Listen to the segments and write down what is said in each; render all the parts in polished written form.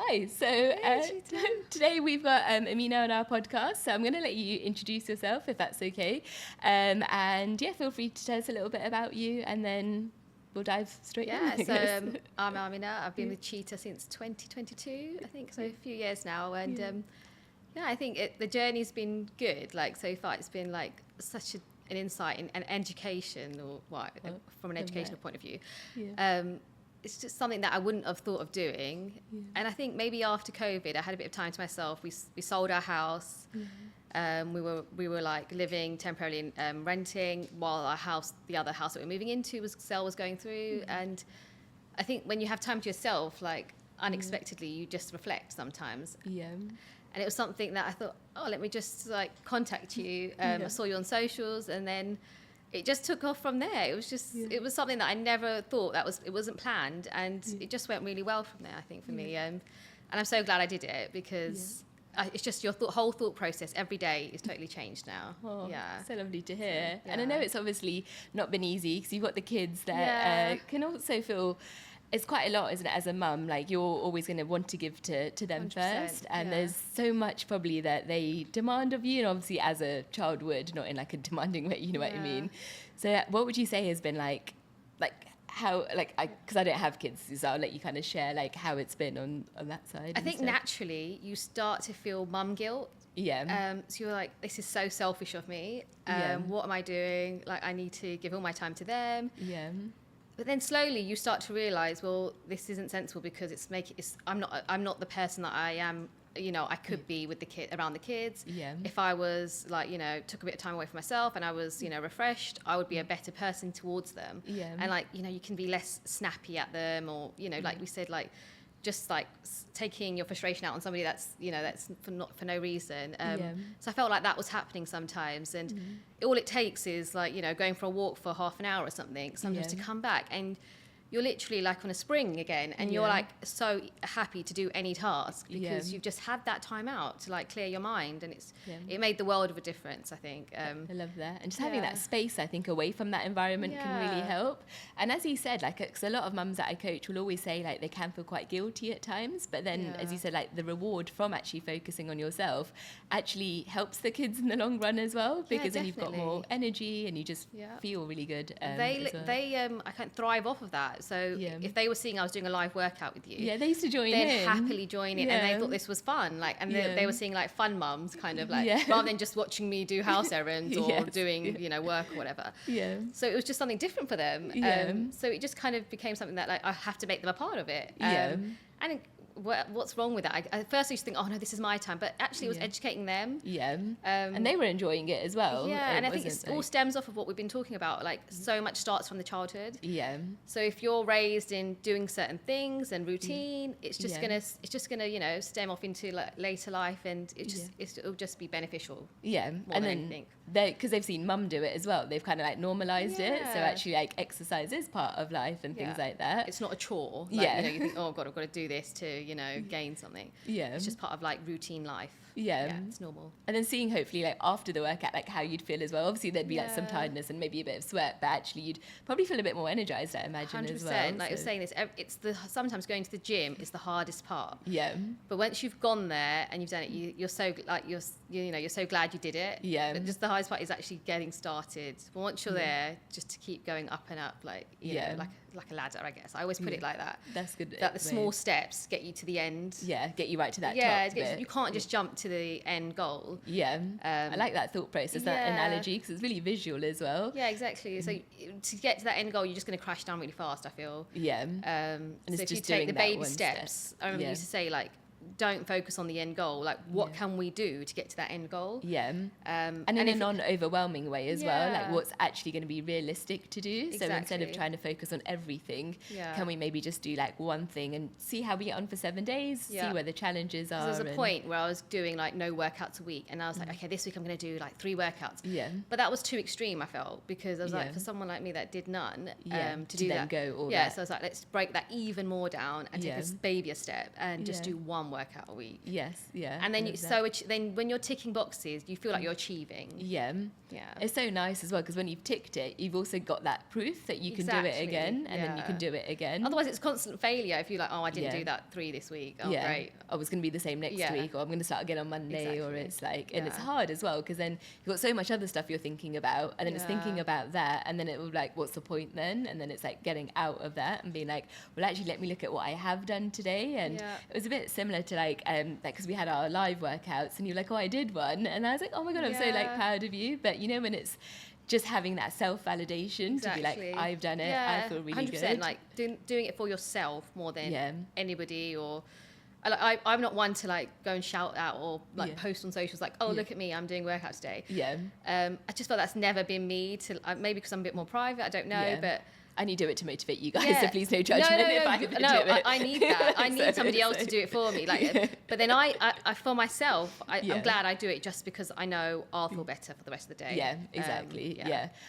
Hi. So today we've got Amina on our podcast. So I'm going to let you introduce yourself, if that's okay. And yeah, feel free to tell us a little bit about you, and then we'll dive straight in. So I'm Amina. I've been with Cheetah since 2022, I think, so a few years now. And I think the journey's been good. Like so far, it's been like such an insight and education, from an educational point of view. It's just something that I wouldn't have thought of doing. And I think maybe after COVID, I had a bit of time to myself. We sold our house. We were like living temporarily in renting while the other house that we're moving into was going through. And I think when you have time to yourself, like unexpectedly, you just reflect sometimes. And it was something that I thought, let me just like contact you. I saw you on socials, and then it just took off from there. It was just, it was something that I never thought it wasn't planned, and it just went really well from there, I think, for me. And I'm so glad I did it, because it's just your whole thought process every day is totally changed now. So lovely to hear. And I know it's obviously not been easy, because you've got the kids that can also feel, it's quite a lot, isn't it, as a mum? Like, you're always going to want to give to them first, and there's so much probably that they demand of you, and obviously as a child would, not in like a demanding way, you know what I mean? So what would you say has been like how, because I don't have kids, so I'll let you kind of share like how it's been on that side. I think naturally you start to feel mum guilt. So you're like, this is so selfish of me. What am I doing? Like, I need to give all my time to them. But then slowly you start to realise, well, this isn't sensible, because I'm not the person that I am. You know, I could be with around the kids. If I was like, took a bit of time away from myself and I was, refreshed, I would be a better person towards them. And like, you can be less snappy at them, or like we said, like just like taking your frustration out on somebody that's for no reason. So I felt like that was happening sometimes, and all it takes is like going for a walk for half an hour or something sometimes to come back, and you're literally like on a spring again, and you're like so happy to do any task, because you've just had that time out to like clear your mind, and it made the world of a difference, I think. I love that. And just having that space, I think, away from that environment can really help. And as you said, like, because a lot of mums that I coach will always say like they can feel quite guilty at times, but then as you said, like the reward from actually focusing on yourself actually helps the kids in the long run as well, because then you've got more energy and you just feel really good. I can't thrive off of that. So if they were seeing I was doing a live workout with you, they used to join they'd happily join it, and they thought this was fun. Like, and they were seeing like fun mums, kind of like, rather than just watching me do house errands or doing work or whatever. So it was just something different for them. So it just kind of became something that like I have to make them a part of it. And what's wrong with that? I first used to think, oh no, this is my time, but actually it was educating them. And they were enjoying it as well. And I think it all stems off of what we've been talking about. Like, so much starts from the childhood. So if you're raised in doing certain things and routine, it's just gonna stem off into like later life, and it'll just be beneficial. And then because they've seen mum do it as well, they've kind of like normalized it. So actually, like, exercise is part of life and things like that. It's not a chore. Like, you think, oh God, I've got to do this to gain something. It's just part of like routine life. It's normal. And then seeing hopefully like after the workout, like how you'd feel as well. Obviously there'd be like some tiredness and maybe a bit of sweat, but actually you'd probably feel a bit more energized, I imagine. 100%. As well. Like you're saying, sometimes going to the gym is the hardest part. But once you've gone there and you've done it, you're so like you're so glad you did it. But just the hardest part is actually getting started. But once you're there, just to keep going up and up, like like a ladder, I guess. I always put it like that. That's good. That the small steps get you to the end. Get you right to that top bit. You can't just jump to the end goal. I like that thought process, that analogy, because it's really visual as well. Exactly. So to get to that end goal, you're just going to crash down really fast, I feel. And so if you take the baby steps, I remember you used to say, like, don't focus on the end goal. Like, what can we do to get to that end goal? And in a non-overwhelming way as well. Like, what's actually going to be realistic to do. So instead of trying to focus on everything, can we maybe just do like one thing and see how we get on for 7 days, see where the challenges are. There's a point where I was doing like no workouts a week, and I was like, okay, this week I'm going to do like 3 workouts. But that was too extreme, I felt, because I was like, for someone like me that did none, to do then that. Go all that. So I was like, let's break that even more down and take this baby a step and just do one workout a week. Yes, yeah. And then then when you're ticking boxes, you feel like you're achieving. Yeah. It's so nice as well, because when you've ticked it, you've also got that proof that you can do it again, and then you can do it again. Otherwise, it's constant failure if you're like, oh, I didn't do that 3 this week. Oh, great. Oh, it's going to be the same next week, or I'm going to start again on Monday, or it's like, and it's hard as well, because then you've got so much other stuff you're thinking about, and then it's thinking about that, and then it will like, what's the point then? And then it's like getting out of that and being like, well, actually, let me look at what I have done today. And it was a bit similar to like because we had our live workouts, and you're like, oh, I did one, and I was like, oh my god, I'm so like proud of you. But you know, when it's just having that self-validation to be like, I've done it, I feel really 100%, good. Like doing it for yourself more than anybody. Or I'm not one to like go and shout out or like post on socials like, oh, look at me, I'm doing workout today. I just felt that's never been me. To maybe because I'm a bit more private, I don't know, but and you do it to motivate you guys, so please no judgment if I do it. I need that. I need somebody else to do it for me. Like, but then I for myself, I'm glad I do it just because I know I'll feel better for the rest of the day. Yeah, exactly.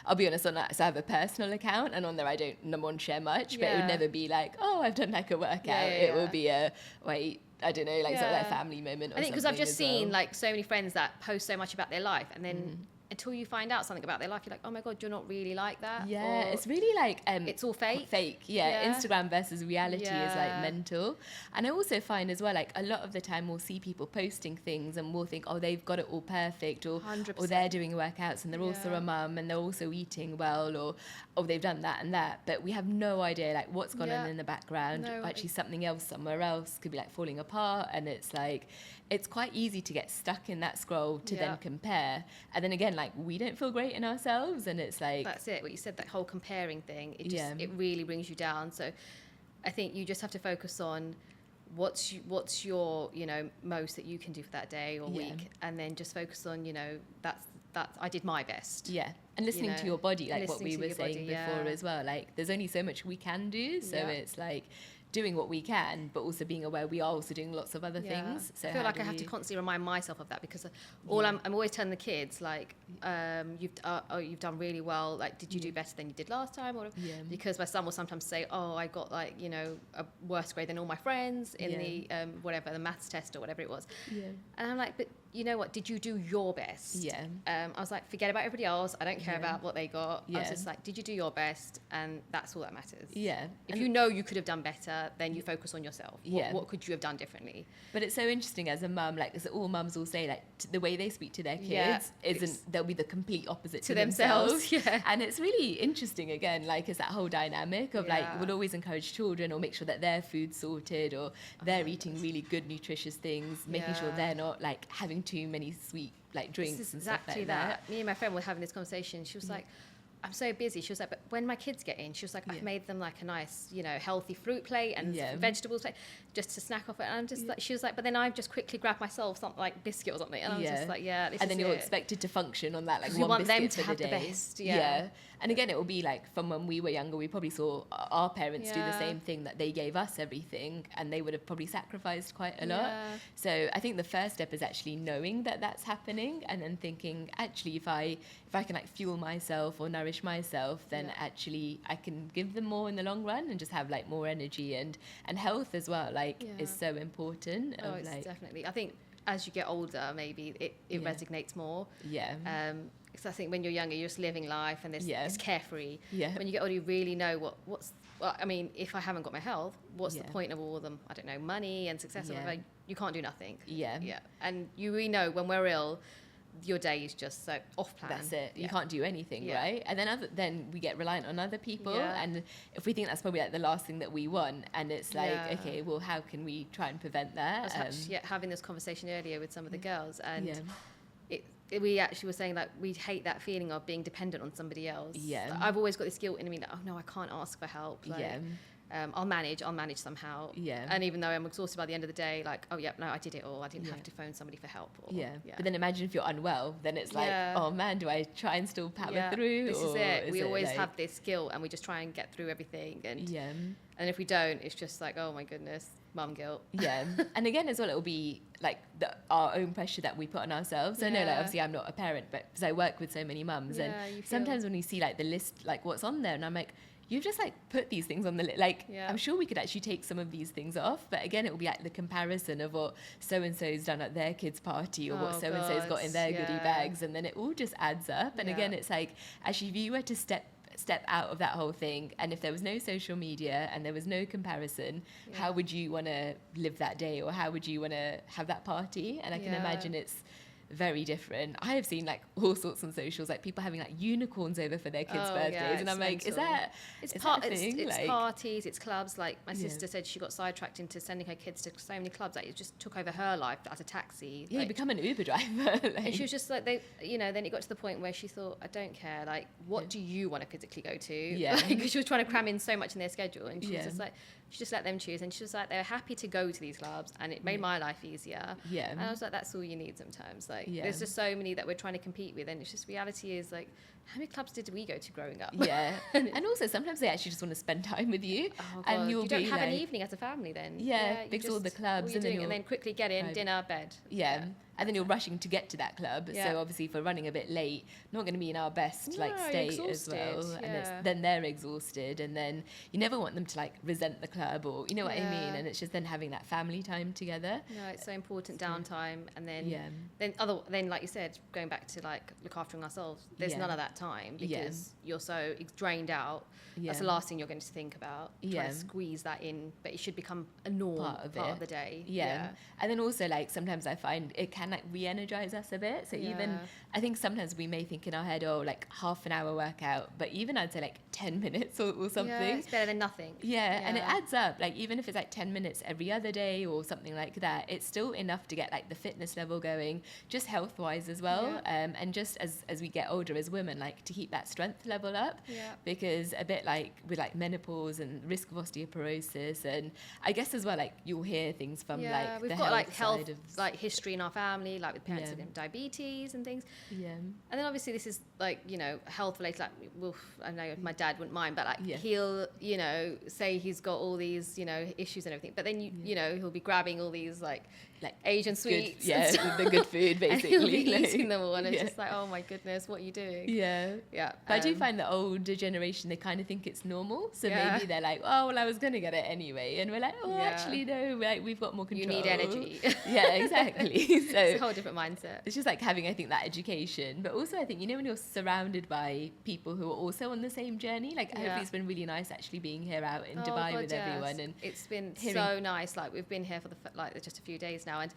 I'll be honest on that. So I have a personal account, and on there I don't number one share much, but it would never be like, oh, I've done like a workout. It will be a wait. I don't know, like sort of like a family moment. Or I think because I've just seen like so many friends that post so much about their life, and then until you find out something about their life, you're like, oh my god, you're not really like that. Yeah, it's really like it's all fake. Instagram versus reality is like mental. And I also find as well, like a lot of the time we'll see people posting things and we'll think, oh, they've got it all perfect, or 100%. Or they're doing workouts and they're also a mum and they're also eating well, or oh, they've done that and that, but we have no idea like what's gone on in the background. Actually something else somewhere else could be like falling apart, and it's like it's quite easy to get stuck in that scroll to then compare, and then again like we don't feel great in ourselves, and it's like that's it, what you said, that whole comparing thing, it just it really brings you down. So I think you just have to focus on what's your most that you can do for that day or week, and then just focus on that's I did my best. And listening to your body, like what we were saying before as well, like there's only so much we can do, so it's like doing what we can, but also being aware we are also doing lots of other things. So I feel like I have to constantly remind myself of that, because I'm always telling the kids like, you've done really well. Like, did you do better than you did last time? Or because my son will sometimes say, oh, I got like a worse grade than all my friends in the the maths test or whatever it was. And I'm like, but you know what? Did you do your best? I was like, forget about everybody else. I don't care about what they got. I was just like, did you do your best? And that's all that matters. If you know you could have done better, then you focus on yourself. What could you have done differently? But it's so interesting as a mum, like as all mums will say, like the way they speak to their kids they'll be the complete opposite to themselves. And it's really interesting again, like it's that whole dynamic of like we'll always encourage children or make sure that their food's sorted, or they're eating really good nutritious things, making sure they're not like having too many sweet like drinks and stuff like that. Me and my friend were having this conversation. She was like, I'm so busy. She was like, but when my kids get in, she was like, I've made them like a nice, healthy fruit plate and vegetables plate just to snack off it. And I'm just like, she was like, but then I've just quickly grabbed myself something like biscuit or something. And I was just like, this and then you're expected to function on that, like one biscuit them to for have the day. The best. And again, it will be like from when we were younger, we probably saw our parents do the same thing, that they gave us everything and they would have probably sacrificed quite a lot. So I think the first step is actually knowing that that's happening, and then thinking, actually, if I can like fuel myself or nourish myself, then actually I can give them more in the long run and just have like more energy and health as well. Like is so important. Oh, it's like, definitely. I think as you get older, maybe it resonates more. Because I think when you're younger, you're just living life and it's carefree. When you get older, you really know what's. Well, I mean, if I haven't got my health, what's the point of all of them? I don't know, money and success. Or whatever. You can't do nothing. And you really know when we're ill, your day is just so off plan. That's it. You can't do anything, right? And then we get reliant on other people, and if we think that's probably like the last thing that we want, and it's like, okay, well, how can we try and prevent that? I was having this conversation earlier with some of the girls, and we actually were saying like we hate that feeling of being dependent on somebody else. Like, I've always got this guilt in me that, oh no, I can't ask for help. Like, I'll manage somehow. And even though I'm exhausted by the end of the day, like, oh yeah, no, I did it all. I didn't have to phone somebody for help. Or, But then imagine if you're unwell, then it's like, oh man, do I try and still power through? This is it. We always have this guilt, and we just try and get through everything. And if we don't, it's just like, oh my goodness, mum guilt. And again as well, it'll be like our own pressure that we put on ourselves. I know, like obviously I'm not a parent, but because I work with so many mums, and sometimes when you see like the list, like what's on there, and I'm like, you've just like put these things on the list. Like, I'm sure we could actually take some of these things off, but again, it will be like the comparison of what so-and-so's done at their kids' party, or what so-and-so's got in their goodie bags, and then it all just adds up. And again, it's like, actually, if you were to step out of that whole thing, and if there was no social media and there was no comparison, how would you want to live that day, or how would you want to have that party? And I can imagine it's very different. I have seen like all sorts on socials, like people having like unicorns over for their kids' birthdays, and I'm like, mental. It's like, parties, it's clubs. Like my sister said, she got sidetracked into sending her kids to so many clubs that it just took over her life as a taxi. Yeah, like, you become an Uber driver. Like, and she was just like, then it got to the point where she thought, I don't care. Like, what do you want to physically go to? Yeah, because she was trying to cram in so much in their schedule, and she was just like, she just let them choose, and she was like, they were happy to go to these clubs, and it made my life easier. Yeah, and I was like, that's all you need sometimes. Like, there's just so many that we're trying to compete with, and it's just, reality is like, how many clubs did we go to growing up? Yeah, and also sometimes they actually just want to spend time with you, and you don't have an evening as a family then. Because all the clubs, and then quickly get in, dinner, bed. And then you're rushing to get to that club. So obviously, if we're running a bit late, not going to be in our best state as well. And then they're exhausted, and then you never want them to like resent the club, or you know what I mean. And it's just then having that family time together. No, it's so important, downtime, and then like you said, going back to like look after ourselves. There's none of that time because you're so drained out. That's the last thing you're going to think about. Trying to squeeze that in, but it should become a normal part of the day. And then also like sometimes I find it can like re-energize us a bit. So even I think sometimes we may think in our head, oh, like half an hour workout, but even I'd say like 10 minutes or something. Yeah, it's better than nothing. And it adds up. Like even if it's like 10 minutes every other day or something like that, it's still enough to get like the fitness level going, just health wise as well. And just as we get older as women, like to keep that strength level up, because a bit like with like menopause and risk of osteoporosis, and I guess as well, like you'll hear things from like we've the got like health side of like history in our family, like with parents with diabetes and things. And then obviously this is like, you know, health related, like I know my dad wouldn't mind, but like he'll, you know, say he's got all these, you know, issues and everything, but then you know, he'll be grabbing all these like Asian sweets, the good food basically, and he'll be eating them all, and it's just like, oh my goodness, what are you doing? But I do find the older generation, they kind of think it's normal, so maybe they're like, oh well, I was gonna get it anyway, and we're like, oh actually no, like we've got more control. You need energy. Exactly. So it's a whole different mindset. It's just like having, I think, that education, but also I think, you know, when you're surrounded by people who are also on the same journey, like hopefully it's been really nice actually being here out in Dubai with everyone, and it's been so nice. Like we've been here for just a few days now, and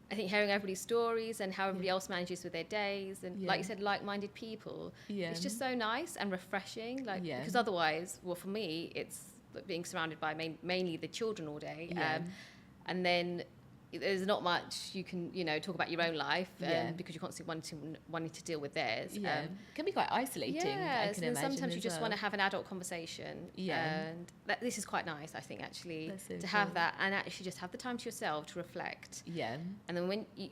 I think hearing everybody's stories and how everybody else manages with their days, and like you said, like-minded people, it's just so nice and refreshing. Like because otherwise, well, for me, it's being surrounded by mainly the children all day, and then there's not much you can, you know, talk about your own life because you're constantly wanting to deal with theirs. It can be quite isolating. I can imagine. Sometimes you just want to have an adult conversation. And this is quite nice, I think, actually, to have that and actually just have the time to yourself to reflect. And then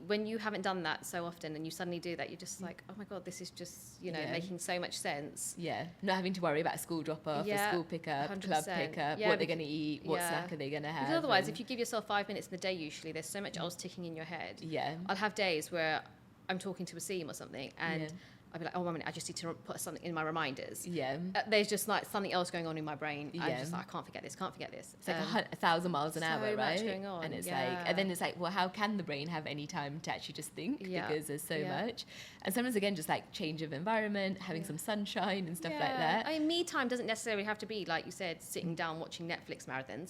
when you haven't done that so often and you suddenly do that, you're just like, oh my God, this is just, you know, making so much sense. Not having to worry about a school drop-off, a school pickup, 100%. Club pickup, what they're going to eat, what snack are they going to have. Because otherwise, if you give yourself 5 minutes in the day, usually there's so much else ticking in your head. I'll have days where I'm talking to Wasim or something, and I'll be like, oh, 1 minute, I just need to put something in my reminders. There's just like something else going on in my brain. I'm just like, I can't forget this. It's like 1,000 miles an hour, right? So much going on. And it's like, and then it's like, well, how can the brain have any time to actually just think? Because there's so much. And sometimes again, just like change of environment, having some sunshine and stuff like that. I mean, me time doesn't necessarily have to be, like you said, sitting down watching Netflix marathons.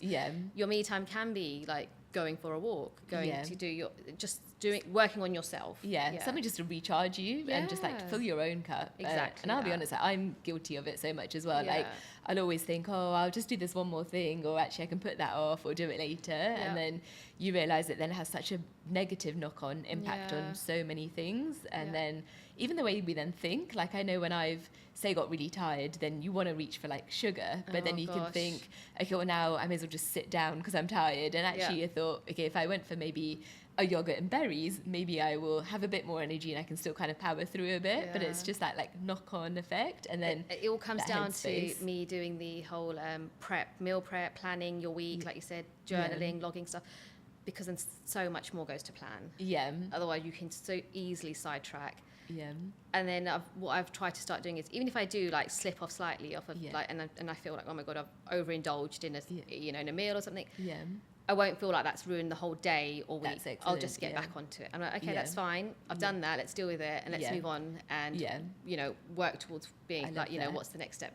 Your me time can be like going for a walk, going to do working on yourself. Something just to recharge you and just like fill your own cup. Exactly. And I'll be honest, like, I'm guilty of it so much as well. Like I'll always think, oh, I'll just do this one more thing, or actually I can put that off or do it later. And then you realize that then it has such a negative knock-on impact on so many things. And then even the way we then think, like I know when I've say got really tired, then you want to reach for like sugar, but then you can think, okay, well now I may as well just sit down because I'm tired. And actually I thought, okay, if I went for maybe a yogurt and berries, maybe I will have a bit more energy and I can still kind of power through a bit. But it's just that like knock-on effect, and then it all comes down to me doing the whole meal prep, planning your week, like you said, journaling, logging stuff, because then so much more goes to plan. Otherwise you can so easily sidetrack. And then what I've tried to start doing is, even if I do like slip off slightly off of like, and I feel like, oh my God, I've overindulged in a, you know, in a meal or something. I won't feel like that's ruined the whole day or week. I'll just get back onto it. I'm like, okay, that's fine. I've done that. Let's deal with it and let's move on and, you know, work towards being like, you know, what's the next step?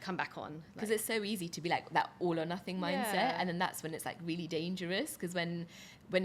Come back on. Because it's so easy to be like that all or nothing mindset. And then that's when it's like really dangerous, because when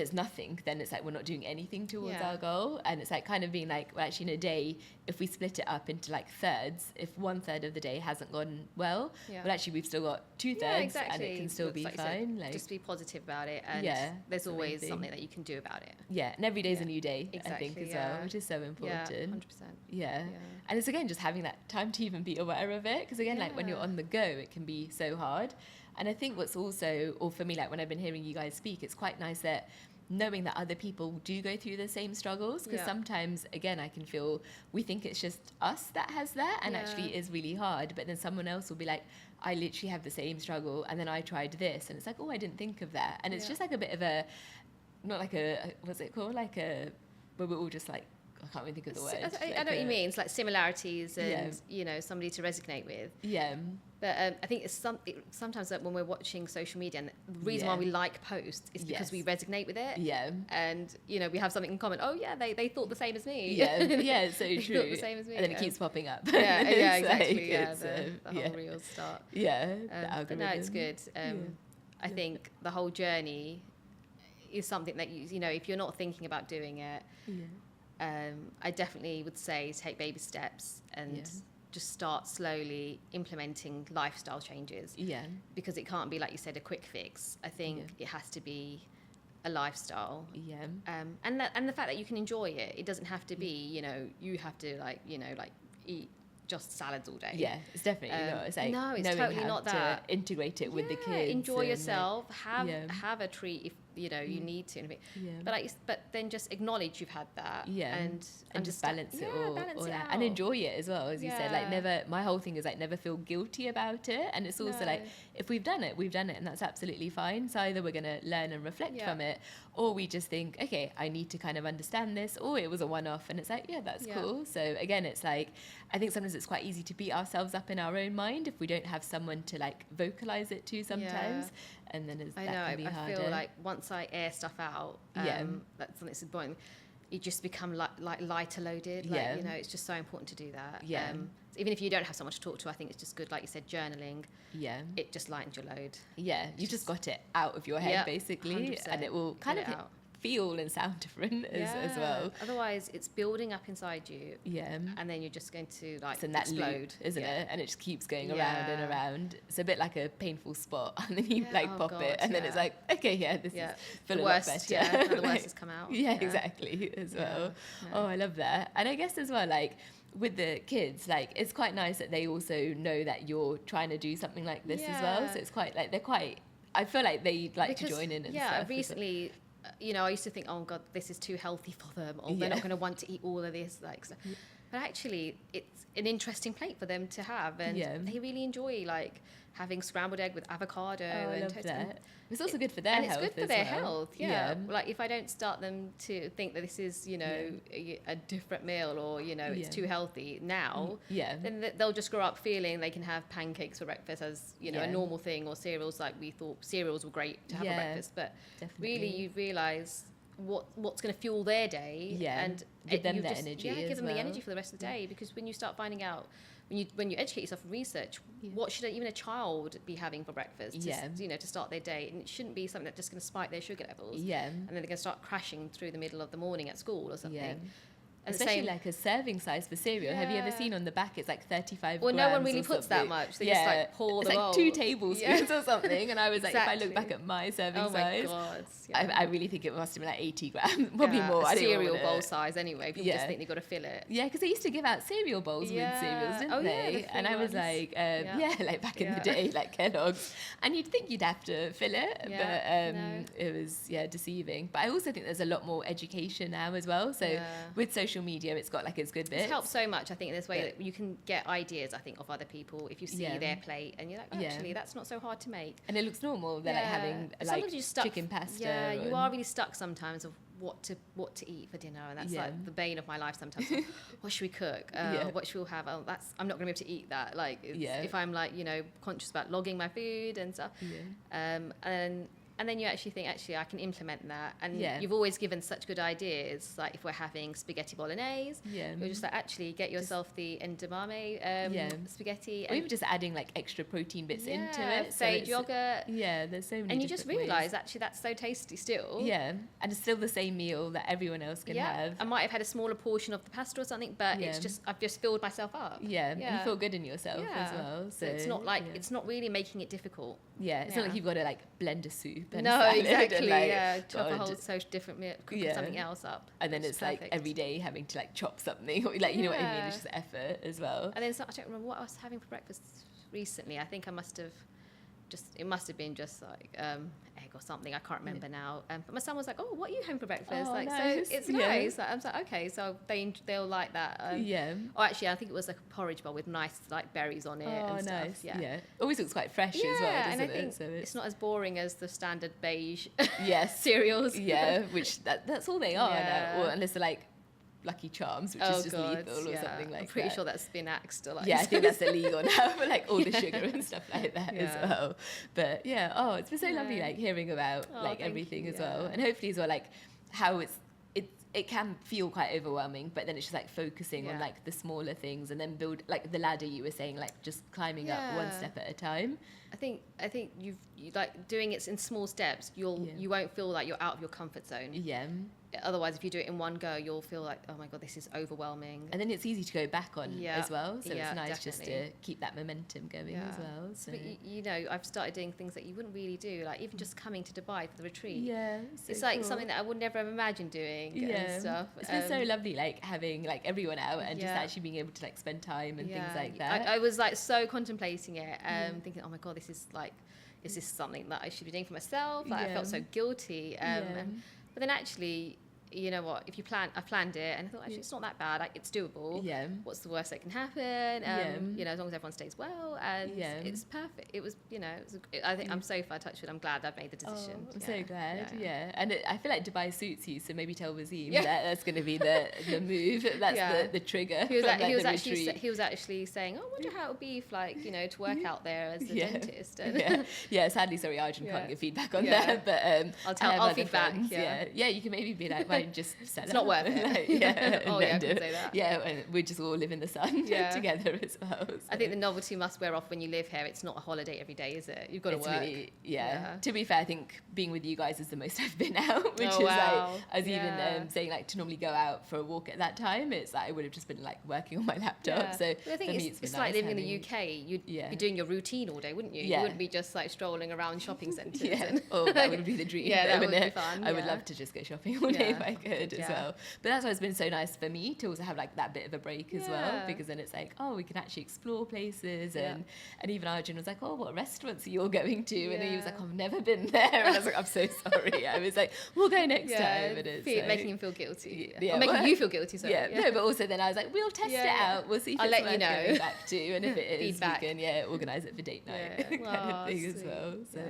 it's nothing, then it's like we're not doing anything towards our goal. And it's like kind of being like, well, actually in a day, if we split it up into like thirds, if 1/3 of the day hasn't gone well, well, actually we've still got 2/3 and it can still be like fine. Like, just be positive about it, and there's always something that you can do about it. And every day's a new day, I think, as well, which is so important. 100%. And it's again just having that time to even be aware of it, because again, like when you're on the go, it can be so hard. And I think what's also, or for me, like when I've been hearing you guys speak, it's quite nice that knowing that other people do go through the same struggles, because sometimes, again, I can feel we think it's just us that has that, and actually it is really hard. But then someone else will be like, I literally have the same struggle, and then I tried this, and it's like, oh, I didn't think of that. And it's just like a bit of a, not like a, what's it called? Like a, where we're all just like, I can't even think of the word. I know what you mean. It's like similarities and, you know, somebody to resonate with. But I think it's sometimes that when we're watching social media, and the reason why we like posts is because we resonate with it. And, you know, we have something in common. Oh, yeah, they thought the same as me. It's so they true. thought the same as me. And then it keeps popping up. Exactly. The whole reels start. The algorithm. But no, it's good. I think the whole journey is something that, you know, if you're not thinking about doing it, I definitely would say take baby steps and just start slowly implementing lifestyle changes. Because it can't be, like you said, a quick fix. I think it has to be a lifestyle. And the fact that you can enjoy it. It doesn't have to be, you know, you have to like, you know, like eat just salads all day. It's definitely not. It's like no, it's totally not that. To integrate it with the kids. Enjoy yourself. Have a treat if you know you need to. But then just acknowledge you've had that. And just balance it all out. And enjoy it as well, as you said. Like never. My whole thing is like never feel guilty about it. And it's also like if we've done it, and that's absolutely fine. So either we're gonna learn and reflect from it, or we just think, okay, I need to kind of understand this, or it was a one-off, and it's like, that's cool. So again, it's like I think sometimes it's quite easy to beat ourselves up in our own mind if we don't have someone to like vocalize it to sometimes. And then that can be harder. I feel like once I air stuff out, that's something that's important. You just become like lighter loaded. Like, you know, it's just so important to do that. Even if you don't have someone to talk to, I think it's just good, like you said, journaling. It just lightens your load. You just got it out of your head, basically, and it will kind of feel and sound different as well. Otherwise, it's building up inside you. And then you're just going to like explode, loop, isn't it? And it just keeps going around and around. It's a bit like a painful spot, and then you pop it, and then it's like, okay, this is feeling a lot better. The worst has come out. Exactly, as well. Oh, I love that. And I guess as well, like with the kids, like it's quite nice that they also know that you're trying to do something like this as well. So it's quite like I feel like they like to join in and stuff. Recently, you know, I used to think, oh God, this is too healthy for them, or they're not going to want to eat all of this, like. So. But actually, it's an interesting plate for them to have, and they really enjoy like having scrambled egg with avocado and toast. It's also good for their health. And it's good for their health. Like if I don't start them to think that this is, you know, a different meal, or you know, it's too healthy now, then they'll just grow up feeling they can have pancakes for breakfast as, you know, a normal thing, or cereals. Like we thought cereals were great to have for breakfast, but really you realise what's going to fuel their day, and give them the energy. Give them the energy for the rest of the day. Because when you start finding out, when you educate yourself in research, what should even a child be having for breakfast? You know, to start their day, and it shouldn't be something that's just going to spike their sugar levels. And then they're going to start crashing through the middle of the morning at school or something. And especially like a serving size for cereal. Have you ever seen on the back it's like 35 well, grams? No one really puts that much. They just like pour the bowl. It's like 2 tablespoons or something. And I was like, if I look back at my serving size, I really think it must have been like 80 grams, probably more. A cereal bowl size anyway. People just think they've got to fill it. Yeah, because they used to give out cereal bowls with cereals, didn't they? And I was like, like back in the day, like Kellogg's. And you'd think you'd have to fill it, but it was deceiving. But I also think there's a lot more education now as well. So with social social media, it's got like its good bits. It's helped so much, I think, in this way that you can get ideas, I think, of other people if you see their plate and you're like, oh, actually, that's not so hard to make. And it looks normal. They're like having like you're stuck, chicken pasta. Yeah, you are really stuck sometimes of what to eat for dinner, and that's like the bane of my life sometimes. What should we cook? What should we have? Oh, I'm not going to be able to eat that. Like, if I'm like, conscious about logging my food and stuff. And then you actually think, I can implement that. And you've always given such good ideas. Like if we're having spaghetti bolognese, you're just like, actually get yourself the edamame spaghetti. Or even just adding like extra protein bits into it. Sage yogurt. Yeah, there's so many. And you just realise, actually, that's so tasty still. Yeah, and it's still the same meal that everyone else can have. I might have had a smaller portion of the pasta or something, but it's just, I've just filled myself up. Yeah, and you feel good in yourself as well. So it's not like, it's not really making it difficult. Yeah, it's not like you've got to like blend a soup. No, exactly. And, chop a whole so different meal, cook something else up. And then it's like every day having to like chop something, or like you know what I mean. It's just effort as well. And then I don't remember what I was having for breakfast recently. I think it must have been just like egg or something. I can't remember now. But my son was like, "Oh, what are you having for breakfast?" Nice. So it's nice. Like, I was like, "Okay, so they'll like that." Oh, actually, I think it was like a porridge bowl with nice like berries on it and stuff. Nice. Yeah, always looks quite fresh as well, doesn't and I it? think So it's not as boring as the standard beige cereals. Yeah, which that's all they are now, or unless they're like Lucky Charms, which is just lethal or something like that. I'm pretty sure that's been axed. Like I think that's illegal now for like all the sugar and stuff like that as well. But it's been so lovely like hearing about like everything as well, and hopefully as well like how it can feel quite overwhelming, but then it's just like focusing on like the smaller things and then build like the ladder you were saying, like just climbing up one step at a time. I think you like doing it in small steps. You won't feel like you're out of your comfort zone. Yeah. Otherwise, if you do it in one go, you'll feel like, oh my God, this is overwhelming. And then it's easy to go back on as well. So it's nice just to keep that momentum going as well. So. But I've started doing things that you wouldn't really do, like even just coming to Dubai for the retreat. Yeah. It's like something that I would never have imagined doing and stuff. It's been so lovely, like having like everyone out and just actually being able to like spend time and things like that. I was like so contemplating it, thinking, oh my God, this is like, is this something that I should be doing for myself? Like I felt so guilty. But then actually, you know what, I planned it and I thought, actually, it's not that bad. Like, it's doable. Yeah. What's the worst that can happen? As long as everyone stays well, and it's perfect. It was, I think I'm so far touched with. I'm glad I've made the decision. Oh, I'm so glad. Yeah. And I feel like Dubai suits you, so maybe tell Wazim that's going to be the move. That's the trigger. He was actually saying, oh, I wonder how it would be if, like, to work out there as a dentist. And sadly, sorry, Arjun can't give feedback on that, but I'll feedback. Yeah, you can maybe be like, just sell it's not worth it. Like, I can say that. Yeah, and we just all live in the sun together as well. So. I think the novelty must wear off when you live here. It's not a holiday every day, is it? You've got to work. Really, To be fair, I think being with you guys is the most I've been out, which is like, I was even saying like to normally go out for a walk at that time, it's like I would have just been like working on my laptop. So I think it's like living in the UK. You'd be doing your routine all day, wouldn't you? You wouldn't be just like strolling around shopping centres. That would be the dream. That would be fun. I would love to just go shopping all day if I could as well. But that's why it's been so nice for me to also have like that bit of a break as well, because then it's like, we can actually explore places and even Arjun was like, what restaurants are you all going to? And he was like, I've never been there. And I was like, I'm so sorry. I was like, we'll go next time. But it's making him feel guilty. Or making you feel guilty, sorry. No, but also then I was like, we'll test it out. We'll see if it's worth going back to. And if it is, we can organise it for date night kind of thing as well. So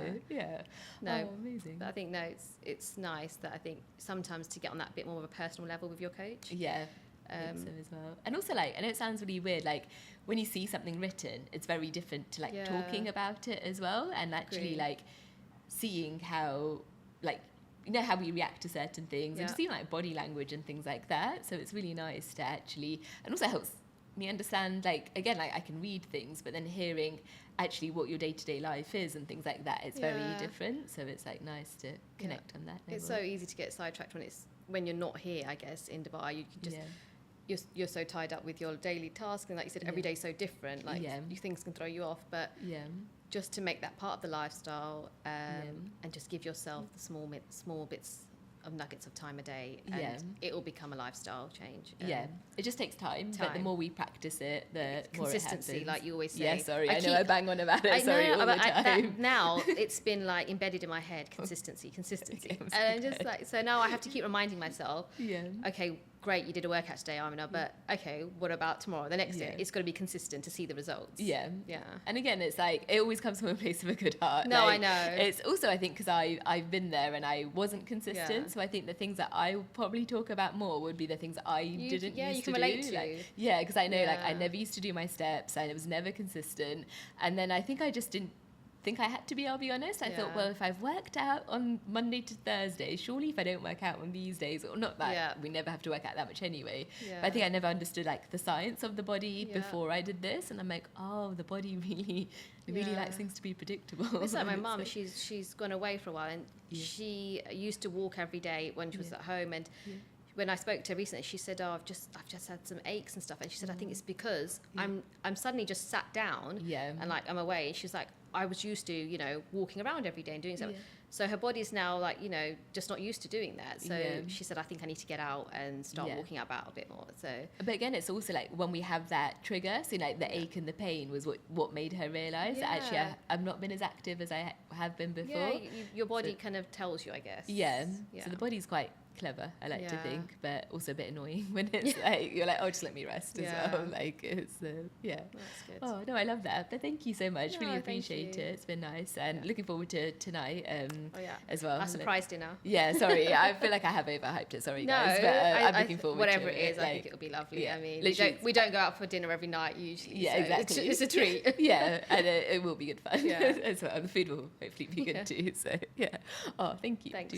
no, amazing. But I think it's nice that I think sometimes to get on that bit more of a personal level with your coach. Yeah. I think so as well. And also like, I know it sounds really weird, like when you see something written, it's very different to like talking about it as well, and actually like seeing how like, how we react to certain things and just seeing like body language and things like that. So it's really nice to actually, and also helps me understand, like, again, like I can read things, but then hearing actually what your day-to-day life is and things like that, it's very different. So it's like nice to connect on that level. It's so easy to get sidetracked when you're not here, I guess, in Dubai. You can just you're so tied up with your daily tasks, and like you said, every day's so different. Like things can throw you off, but just to make that part of the lifestyle, and just give yourself the small bits of nuggets of time a day, and it will become a lifestyle change. It just takes time, but the more we practice it, the consistency, more it happens. Like you always say. I know I bang on about it. All the time. Now it's been like embedded in my head. Consistency, and just like, so now I have to keep reminding myself. Okay, great, you did a workout today, Amina, but okay, what about tomorrow? The next day, it's got to be consistent to see the results. Yeah. Yeah. And again, it's like, it always comes from a place of a good heart. No, like, I know. It's also, I think, because I've been there and I wasn't consistent. So I think the things that I would probably talk about more would be the things that I didn't used to do. Yeah, you can relate to. Like, yeah, because I know, like, I never used to do my steps. I was never consistent. And then I think I just didn't think I had to be, I'll be honest. I thought, well, if I've worked out on Monday to Thursday, surely if I don't work out on these days, or not that we never have to work out that much anyway, but I think I never understood like the science of the body before I did this, and I'm like, oh, the body really likes things to be predictable. It's like my mum, she's gone away for a while, and she used to walk every day when she was at home, and when I spoke to her recently, she said, oh, I've just had some aches and stuff, and she said, I think it's because I'm suddenly just sat down and like I'm away, and she's like, I was used to, you know, walking around every day and doing something. So her body's now like, you know, just not used to doing that. So she said, I think I need to get out and start walking about a bit more. So, but again, it's also like when we have that trigger, so like the ache and the pain was what made her realise that actually I've not been as active as I have been before. Yeah, your body kind of tells you, I guess. Yeah. So the body's quite clever, I like to think, but also a bit annoying when it's like, you're like, oh, just let me rest as well. Like, it's, That's good. Oh, no, I love that. But thank you so much. Really appreciate it. It's been nice. And looking forward to tonight as well. Our surprise dinner. Yeah, sorry. I feel like I have overhyped it. Sorry, guys. But I'm looking forward whatever to it is, like, I think it'll be lovely. Yeah, I mean, we literally, don't go out for dinner every night usually. Yeah, so exactly. It's a treat. Yeah, and it will be good fun as well. The food will hopefully be good too. So, yeah. Oh, thank you. Thanks.